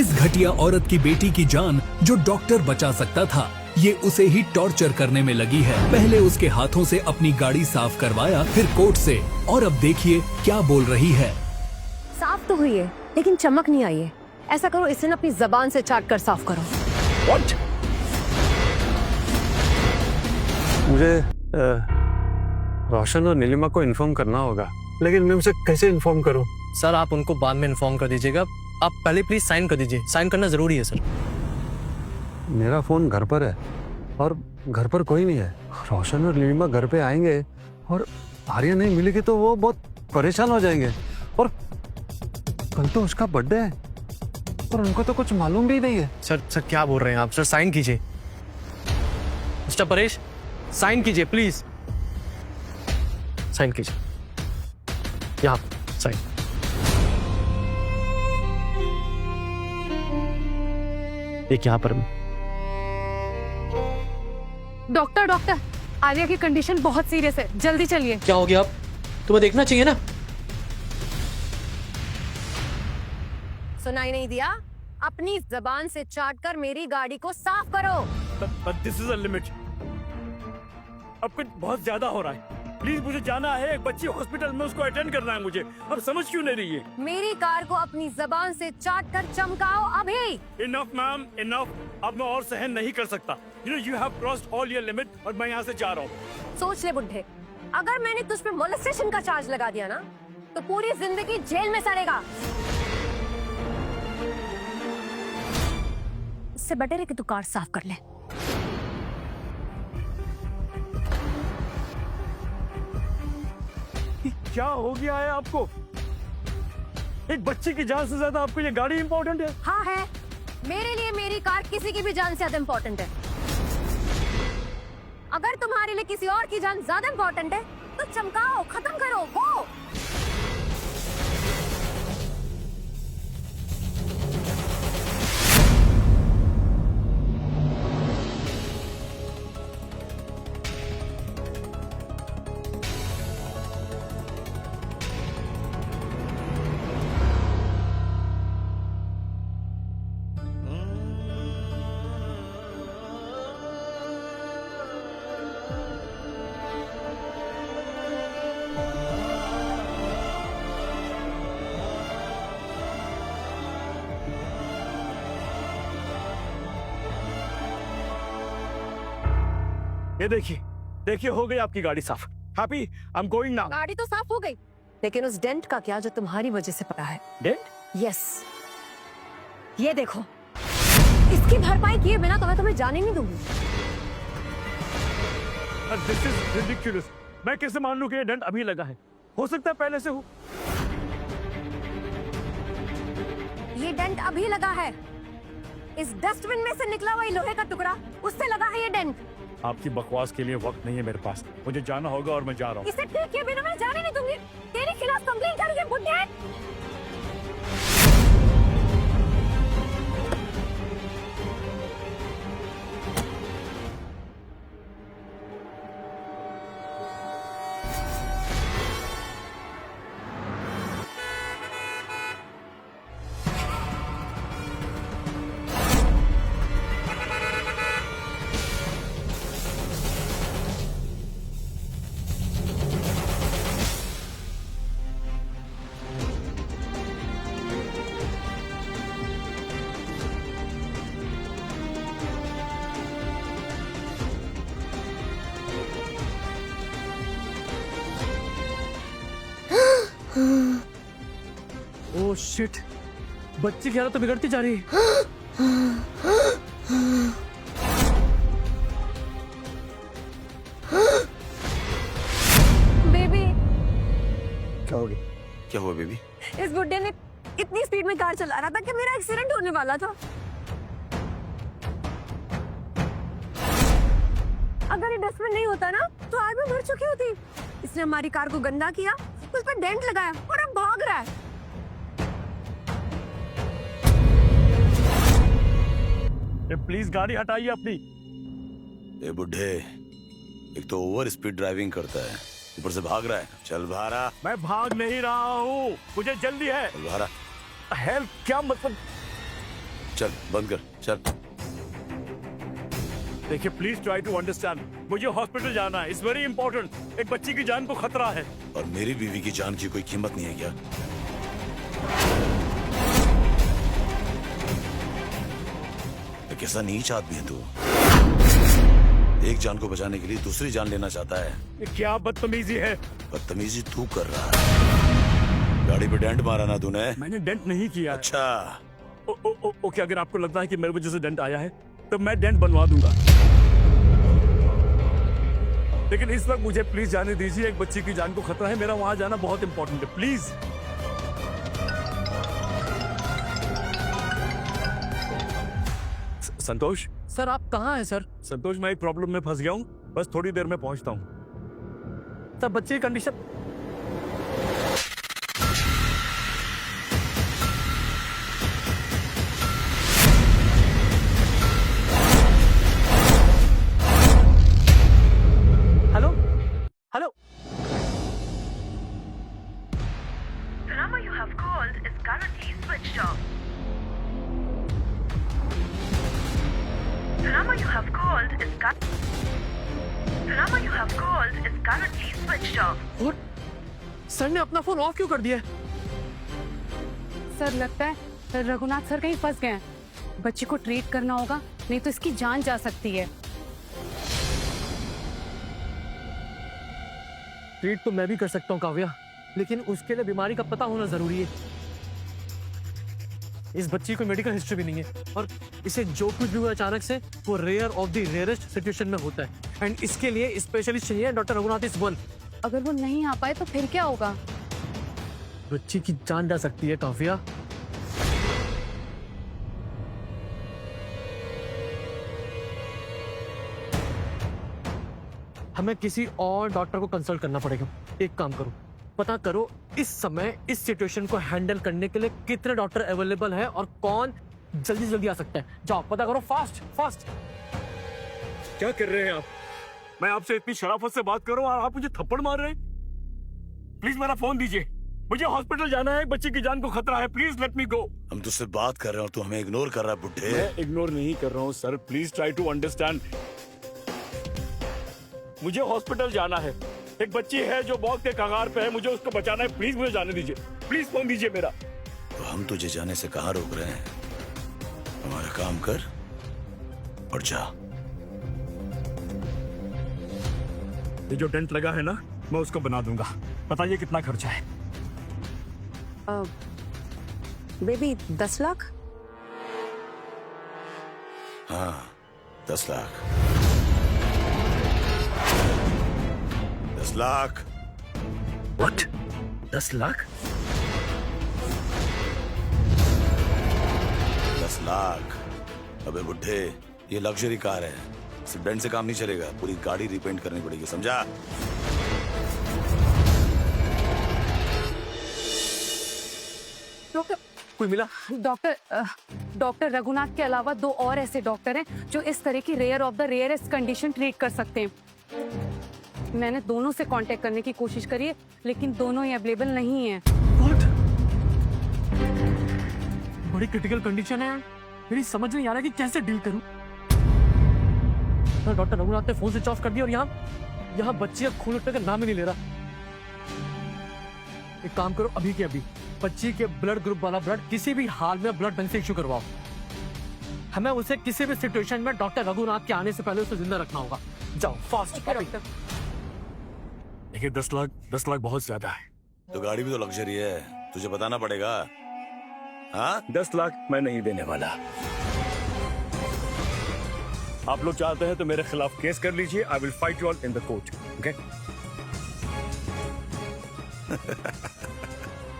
इस घटिया औरत की बेटी की जान जो डॉक्टर बचा सकता था, ये उसे ही टॉर्चर करने में लगी है। पहले उसके हाथों से अपनी गाड़ी साफ करवाया, फिर कोर्ट से, और अब देखिए क्या बोल रही है। साफ तो हुई है लेकिन चमक नहीं आई है। ऐसा करो, इसे ना अपनी जबान से चाट कर साफ करो। What? मुझे रोशन और नीलिमा को इन्फॉर्म करना होगा, लेकिन मैं उसे कैसे इन्फॉर्म करूं? सर आप उनको बाद में इन्फॉर्म कर दीजिएगा, आप पहले प्लीज साइन कर दीजिए, साइन करना जरूरी है सर। मेरा फोन घर पर है और घर पर कोई नहीं है। रोशन और नीलिमा घर पे आएंगे और आर्या नहीं मिलेगी तो वो बहुत परेशान हो जाएंगे, और कल तो उसका बर्थडे है और उनको तो कुछ मालूम भी नहीं है। सर क्या बोल रहे हैं आप? सर साइन कीजिए। मिस्टर परेश साइन कीजिए प्लीज, साइन कीजिए यहाँ साइन। एक यहाँ पर। डॉक्टर, आर्या की कंडीशन बहुत सीरियस है, जल्दी चलिए। क्या हो गया? आप तुम्हें देखना चाहिए ना। सुनाई नहीं दिया? अपनी जबान से चाट कर मेरी गाड़ी को साफ करो। But this is a limit. अब कुछ बहुत ज्यादा हो रहा है। प्लीज मुझे जाना है, एक बच्ची हॉस्पिटल में, उसको अटेंड करना है मुझे। अब समझ क्यों नहीं रही है? मेरी कार को अपनी जबान से चाट कर चमकाओ अभी। Enough ma'am, enough. अब मैं और सहन नहीं कर सकता। You have crossed all your limit और मैं यहाँ से जा रहा हूँ। सोच ले बुड्ढे, अगर मैंने तुझ पे मोलेस्टेशन का चार्ज लगा दिया ना, तो पूरी जिंदगी जेल में सड़ेगा। इससे बेटर है कि तू कार साफ कर ले। क्या हो गया है आपको? एक बच्चे की जान से ज्यादा आपको ये गाड़ी इंपॉर्टेंट है? हाँ है, मेरे लिए मेरी कार किसी की भी जान से ज्यादा इम्पोर्टेंट है। अगर तुम्हारे लिए किसी और की जान ज्यादा इम्पोर्टेंट है तो चमकाओ, खत्म करो वो। ये देखिए हो गई आपकी गाड़ी साफ। Happy, I am going now. गाड़ी तो साफ हो गई, लेकिन उस डेंट का क्या जो तुम्हारी वजह से पड़ा है? डेंट? यस, ये देखो, इसकी भरपाई किए बिना तो मैं तुम्हें जाने नहीं दूंगी। This is ridiculous. मैं कैसे मान लूं कि ये डेंट अभी लगा है? हो सकता है पहले से हो। ये डेंट अभी लगा है, इस डस्टबिन में से निकला हुआ लोहे का टुकड़ा, उससे लगा है ये डेंट। आपकी बकवास के लिए वक्त नहीं है मेरे पास, मुझे जाना होगा और मैं जा रहा हूँ। इसे ठीक किए बिना मैं जाने नहीं दूंगी। तेरे खिलाफ कंप्लेंट करूंगी बुड्ढे। ओह शिट, बच्ची की हालत तो बिगड़ती जा रही है। बेबी, क्या हो गया? क्या हुआ बेबी? इस बुड्ढे ने इतनी स्पीड में कार चला रहा था कि मेरा एक्सीडेंट होने वाला था। अगर ये डस्टबिन नहीं होता ना तो आज मैं मर चुकी होती। इसने हमारी कार को गंदा किया, उस पर डेंट लगाया और अब भाग रहा है। प्लीज गाड़ी हटाइए अपनी। ए बुढ़े, एक तो ओवर स्पीड ड्राइविंग करता है, ऊपर से भाग रहा है। चल भारा। मैं भाग नहीं रहा हूँ, मुझे जल्दी है। चल भारा। हेल्प क्या मतलब? चल बंद कर चल। देखिए प्लीज ट्राई टू अंडरस्टैंड, मुझे हॉस्पिटल जाना है, इट्स वेरी इंपॉर्टेंट। एक बच्ची की जान को खतरा है। और मेरी बीवी की जान की कोई कीमत नहीं है क्या? तो कैसा नीच आदमी है तू? एक जान को बचाने के लिए दूसरी जान लेना चाहता है। ये क्या बदतमीजी है? बदतमीजी तू कर रहा है। गाड़ी पे डेंट मारा ना तूने? मैंने डेंट नहीं किया। अच्छा, ओके, अगर आपको लगता है कि मेरी वजह से डेंट आया है तो मैं डेंट बनवा दूंगा, लेकिन इस वक्त मुझे प्लीज जाने दीजिए। एक बच्ची की जान को खतरा है, मेरा वहां जाना बहुत इंपॉर्टेंट है, प्लीज। संतोष, सर आप कहाँ हैं सर? संतोष मैं एक प्रॉब्लम में फंस गया हूँ, बस थोड़ी देर में पहुंचता हूँ। सर बच्चे की condition. Hello hello. The number you have called is currently switched off. The number you have called is currently switched off. और सर ने अपना फोन ऑफ क्यों कर दिया है? सर लगता है रघुनाथ सर कहीं फंस गए हैं। बच्ची को ट्रीट करना होगा, नहीं तो इसकी जान जा सकती है। ट्रीट तो मैं भी कर सकता हूँ काव्या, लेकिन उसके लिए बीमारी का पता होना जरूरी है। इस बच्ची को मेडिकल हिस्ट्री भी नहीं है और इसे जो कुछ भी हुआ अचानक से वो rare of the rarest situation में होता है एंड इसके लिए स्पेशलिस्ट चाहिए। Doctor Raghunath is one. अगर वो नहीं आ पाए तो फिर क्या होगा? बच्ची की जान जा सकती है काव्या। हमें किसी और डॉक्टर को कंसल्ट करना पड़ेगा। एक काम करो, पता करो इस समय इस सिचुएशन को हैंडल करने के लिए कितने डॉक्टर अवेलेबल हैं और कौन जल्दी जल्दी आ सकता है। जाओ पता करो, फास्ट फास्ट। क्या कर रहे हैं आप? मैं आपसे इतनी शराफत से बात कर रहा हूँ और आप मुझे थप्पड़ मार रहे हैं। प्लीज मेरा फोन दीजिए, मुझे हॉस्पिटल जाना है, बच्चे की जान को खतरा है, प्लीज लेट मी गो। हम तुझसे बात कर रहे हैं और तू हमें इग्नोर कर रहा है बुड्ढे। मैं इग्नोर नहीं कर रहा हूँ sir, please try to understand. मुझे हॉस्पिटल जाना है, एक बच्ची है जो मौत के कगार पे है, मुझे उसको बचाना है, प्लीज मुझे जाने दीजिए, प्लीज फोन दीजिए मेरा। तो हम तुझे जाने से कहाँ रोक रहे हैं? हमारा काम कर और जा। ये जो डेंट लगा है ना, मैं उसको बना दूंगा। बताइए कितना खर्चा है? बेबी 10 लाख। हाँ 10 लाख। 10 लाख। व्हाट? 10 लाख? 10 लाख? अबे बुड्ढे, ये लग्जरी कार है, सिर्फ डेंट से काम नहीं चलेगा, पूरी गाड़ी रिपेंट करनी पड़ेगी, समझा? डॉक्टर कोई मिला? डॉक्टर रघुनाथ के अलावा 2 और ऐसे डॉक्टर हैं जो इस तरह की rare of the rarest condition treat कर सकते हैं। मैंने दोनों से कांटेक्ट करने की कोशिश करी है, लेकिन दोनों ही अवेलेबल नहीं हैं। What? बड़ी क्रिटिकल कंडीशन है यार, मेरी समझ नहीं आ रहा कि कैसे डील करूं। डॉक्टर रघुनाथ ने फोन स्विच ऑफ कर दिया और यहाँ बच्ची का खून उठने का नाम ही नहीं ले रहा। एक काम करो, अभी के अभी बच्ची के ब्लड ग्रुप वाला ब्लड किसी भी हाल में ब्लड बैंक से इश्यू करवाओ। हमें उसे किसी भी सिचुएशन में डॉक्टर रघुनाथ के आने से पहले उसे जिंदा रखना होगा। जाओ फास्ट। देखिए 10 लाख बहुत ज्यादा है। तो गाड़ी भी तो लग्जरी है, तुझे बताना पड़ेगा। हाँ 10 लाख मैं नहीं देने वाला। आप लोग चाहते हैं तो मेरे खिलाफ केस कर लीजिए, I will fight you all in the court, okay?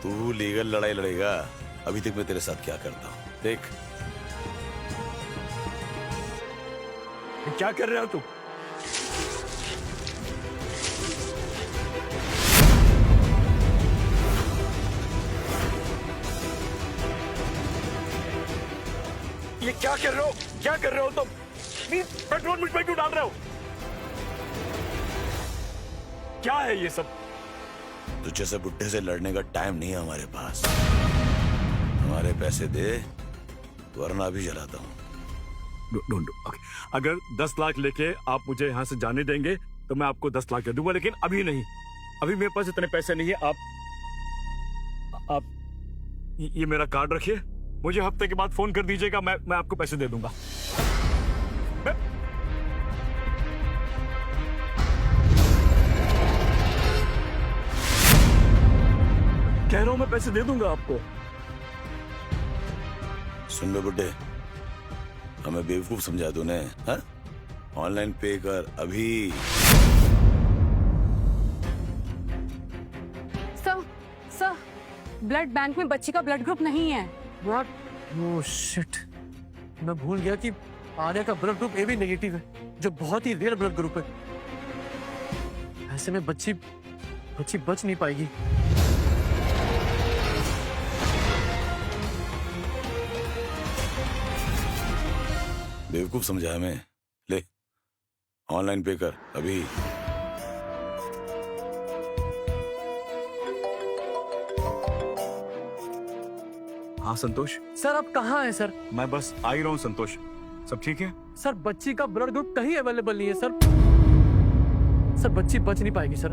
तू लीगल लड़ाई लड़ेगा, अभी तक मैं तेरे साथ क्या करता हूँ देख। क्या कर रहे हो तुम? ये क्या कर रहे हो? क्या कर रहे हो तुम? प्लीज पेट्रोल मुझ पे क्यों डाल रहे हो? क्या है ये सब? तुझ जैसे बुड्ढे से लड़ने का टाइम नहीं है हमारे पास। हमारे पैसे दे, वरना अभी जलाता हूँ। Don't do. ओके, अगर 10 लाख लेके आप मुझे यहाँ से जाने देंगे तो मैं आपको 10 लाख दे दूंगा, लेकिन अभी नहीं। अभी मेरे पास इतने पैसे नहीं है। आप ये मेरा कार्ड रखिए, मुझे हफ्ते के बाद फोन कर दीजिएगा, मैं आपको पैसे दे दूंगा। कह रहा हूं मैं पैसे दे दूंगा आपको। सुन बे बुड्ढे, हमें बेवकूफ समझा तूने, हाँ? ऑनलाइन पे कर अभी। सर, ब्लड बैंक में बच्ची का ब्लड ग्रुप नहीं है। व्हाट? ओह शिट, मैं भूल गया कि आर्या का ब्लड ग्रुप AB नेगेटिव है, जो बहुत ही रेयर ब्लड ग्रुप है। ऐसे में बच्ची बच नहीं पाएगी। बेवकूफ समझा हमें। ले, ऑनलाइन पे कर अभी। हाँ संतोष, सर आप कहाँ हैं सर? मैं बस आ ही रहा हूँ संतोष। सब ठीक है? सर बच्ची का ब्लड ग्रुप कहीं अवेलेबल नहीं है सर। सर बच्ची बच नहीं पाएगी सर।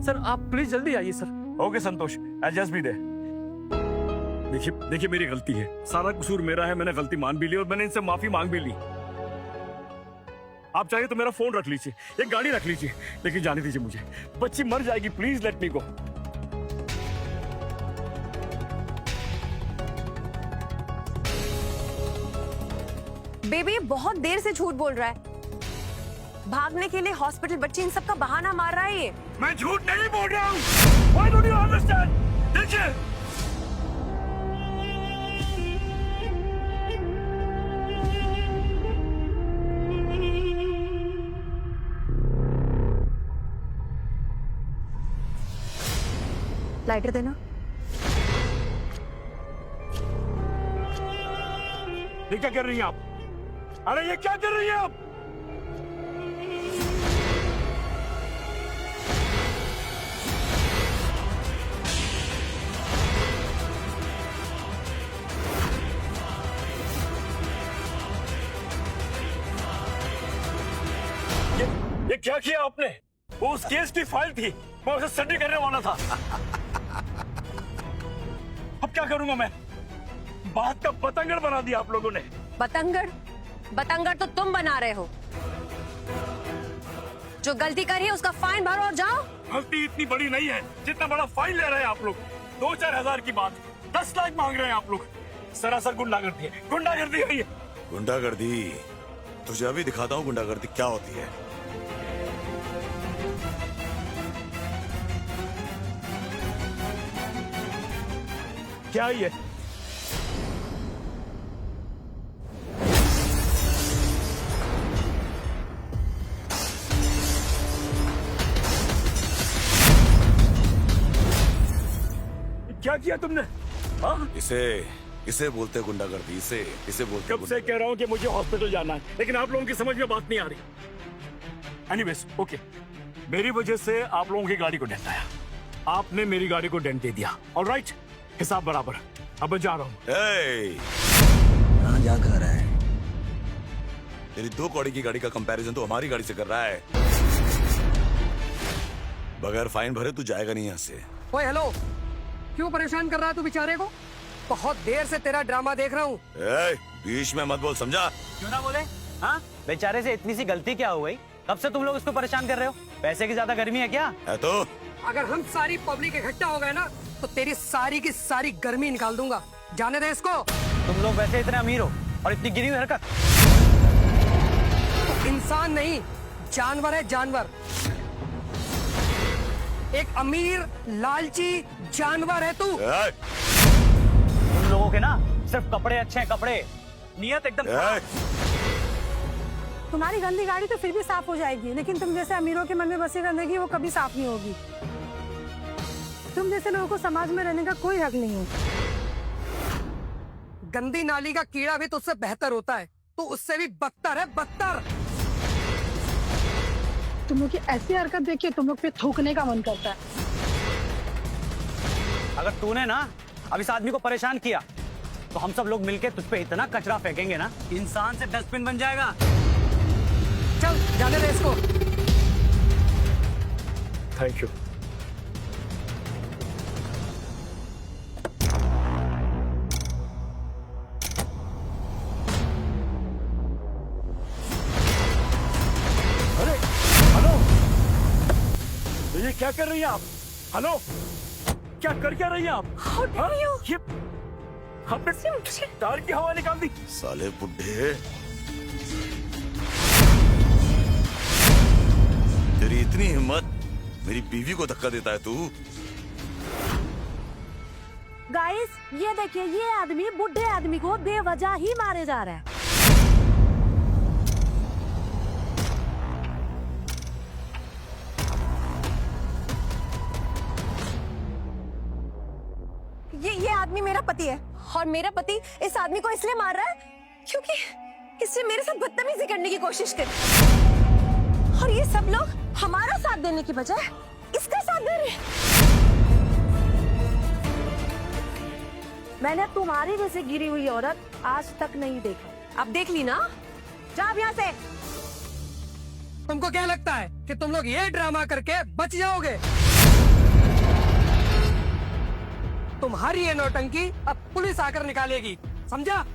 सर आप प्लीज जल्दी आइए sir. Okay Santosh, I just be there. देखिए मेरी गलती है, सारा कसूर मेरा है। मैंने गलती मान भी ली और मैंने इनसे माफी मांग भी ली। आप चाहिए तो मेरा फोन रख लीजिए, एक गाड़ी रख लीजिए, लेकिन जाने दीजिए मुझे। बच्ची मर जाएगी, please let me go. Baby बहुत देर से झूठ बोल रहा है। भागने के लिए हॉस्पिटल, बच्ची इन सब का बहाना मार रहा है ये। मैं झूठ नहीं बोल रहा हूँ। Why don't you understand? देखिए, लाइटर देना। ये क्या कर रही हैं आप? अरे ये क्या कर रही हैं आप? ये क्या किया आपने? वो उस केस की फाइल थी, मैं उसे स्टडी करने वाला था। अब क्या करूंगा मैं? बात का पतंगड़ बना दिया आप लोगों ने। बतंगड़ तो तुम बना रहे हो। जो गलती करी है उसका फाइन भरो और जाओ। गलती इतनी बड़ी नहीं है जितना बड़ा फाइन ले रहे हैं आप लोग। 2-4 हजार की बात 10 लाख मांग रहे हैं आप लोग। सरासर गुंडागर्दी है, गुंडागर्दी है ये। गुंडागर्दी? तुझे अभी दिखाता हूँ गुंडागर्दी क्या होती है। क्या ये? क्या किया तुमने? हाँ? इसे बोलते हैं गुंडागर्दी। इसे बोलते हैं कब से कह रहा हूँ कि मुझे हॉस्पिटल जाना है, लेकिन आप लोगों की समझ में बात नहीं आ रही। एनीवेज, ओके, मेरी वजह से आप लोगों की गाड़ी को डेंट आया, आपने मेरी गाड़ी को डेंट दे दिया। ऑलराइट, हिसाब बराबर। अब मैं जा रहा हूँ। कहाँ जा रहा है? तेरी 2 कौड़ी की गाड़ी का कंपैरिजन तो हमारी गाड़ी से कर रहा है। बगैर फाइन भरे तू जाएगा नहीं यहाँ से। ओए हेलो, क्यों परेशान कर रहा है तू बेचारे को? बहुत देर से तेरा ड्रामा देख रहा हूँ। बीच में मत बोल, समझा? क्यों ना बोले? हाँ, बेचारे से इतनी सी गलती क्या हो गई? कब से तुम लोग इसको परेशान कर रहे हो? पैसे की ज्यादा गर्मी है क्या? है तो। अगर हम सारी पब्लिक इकट्ठा हो गए ना तो तेरी सारी की सारी गर्मी निकाल दूंगा। जाने दे इसको। तुम लोग वैसे इतने अमीर हो और इतनी गिरी हुई हरकत। तो इंसान नहीं, जानवर है, जानवर। एक अमीर लालची जानवर है तू। तुम लोगों के ना सिर्फ कपड़े अच्छे हैं, कपड़े, नियत एकदम। तुम्हारी गंदी गाड़ी तो फिर भी साफ हो जाएगी, लेकिन तुम जैसे अमीरों के मन में बसी गंदगी वो कभी साफ नहीं होगी। तुम जैसे लोगों को समाज में रहने का कोई हक नहीं है। गंदी नाली का कीड़ा भी तुझसे बेहतर होता है, तू उससे भी बदतर है, बदतर। तुम लोग की ऐसी हरकत देखिए तुम लोग पे थूकने का मन करता है। अगर तूने ना अब इस आदमी को परेशान किया तो हम सब लोग मिलके तुझ पे इतना कचरा फेंकेंगे ना, इंसान से डस्टबिन बन जाएगा। चल जाने दे इसको। Thank you. अरे हेलो, ये क्या कर रही हैं आप? हेलो, क्या कर क्या रही हैं आप? हाँ? ये आपने तार की हवा निकाल दी। साले बुड्ढे, तेरी इतनी हिम्मत, मेरी बीवी को धक्का देता है तू? गाइस ये देखिए, ये आदमी बुढ़े आदमी को बेवजह ही मारे जा रहा है। ये आदमी मेरा पति है और मेरा पति इस आदमी को इसलिए मार रहा है क्योंकि इसने मेरे साथ बदतमीजी करने की कोशिश करी और ये सब लोग हमारा साथ देने की बजाय इसका साथ दे रहे हैं। मैंने तुम्हारी जैसे गिरी हुई औरत आज तक नहीं देखा। अब देख ली ना, जा अब यहाँ से। तुमको क्या लगता है कि तुम लोग ये ड्रामा करके बच जाओगे? तुम्हारी ये नौटंकी अब पुलिस आकर निकालेगी, समझा?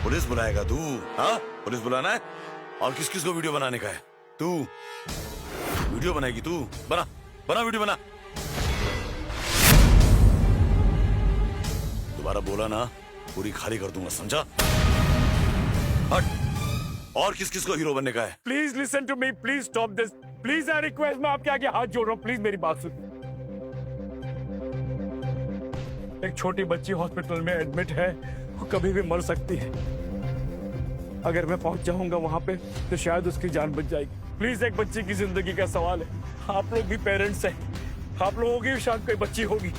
पुलिस बुलाएगा तू? हाँ, पुलिस बुलाना है? और किस किस को वीडियो बनाने का है? तू वीडियो बनाएगी? तू बना बना वीडियो बना। दोबारा बोला ना, पूरी खाली कर दूंगा, समझा? हट। और किस किस को हीरो बनने का है? Please listen to me, please stop this, please I request, मैं आपके आगे हाथ जोड़ रहा हूँ, प्लीज मेरी बात सुन। एक छोटी बच्ची हॉस्पिटल में एडमिट है, वो कभी भी मर सकती है। अगर मैं पहुंच जाऊंगा वहां पे तो शायद उसकी जान बच जाएगी। प्लीज, एक बच्ची की जिंदगी का सवाल है, आप लोग भी पेरेंट्स हैं, आप लोगों की भी शायद कोई बच्ची होगी।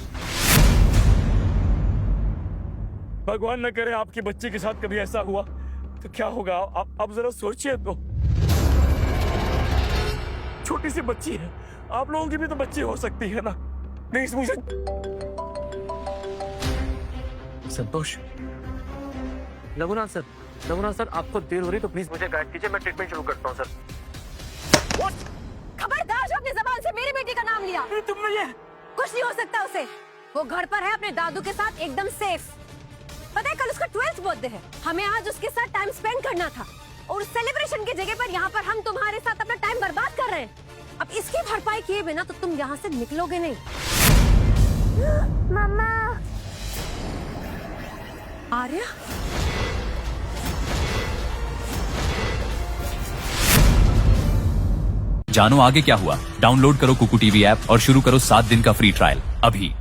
भगवान न करे आपकी बच्ची के साथ कभी ऐसा हुआ तो क्या होगा? आप जरा सोचिए तो। छोटी सी बच्ची है, आप लोगों की भी तो बच्ची हो सकती है ना। प्लीज मुझे। संतोष, रघुनाथ सर, आपको देर हो रही तो प्लीज मुझे गाइड कीजिए, मैं ट्रीटमेंट शुरू करता हूँ सर। खबरदार जो अपनी जबान से मेरी बेटी का नाम लिया। तुमने ये कुछ नहीं हो सकता उसे, वो घर पर है अपने दादू के साथ एकदम सेफ। पता है कल उसका 12th बर्थडे है, हमें आज उसके साथ टाइम स्पेंड करना था और सेलिब्रेशन की जगह पर यहाँ पर हम तुम्हारे साथ अपना टाइम बर्बाद कर रहे हैं। अब इसकी भरपाई किए बिना तो तुम यहाँ से निकलोगे नहीं। मम्मा। आर्या, जानो आगे क्या हुआ? डाउनलोड करो कुकू टीवी ऐप और शुरू करो 7 दिन का फ्री ट्रायल अभी।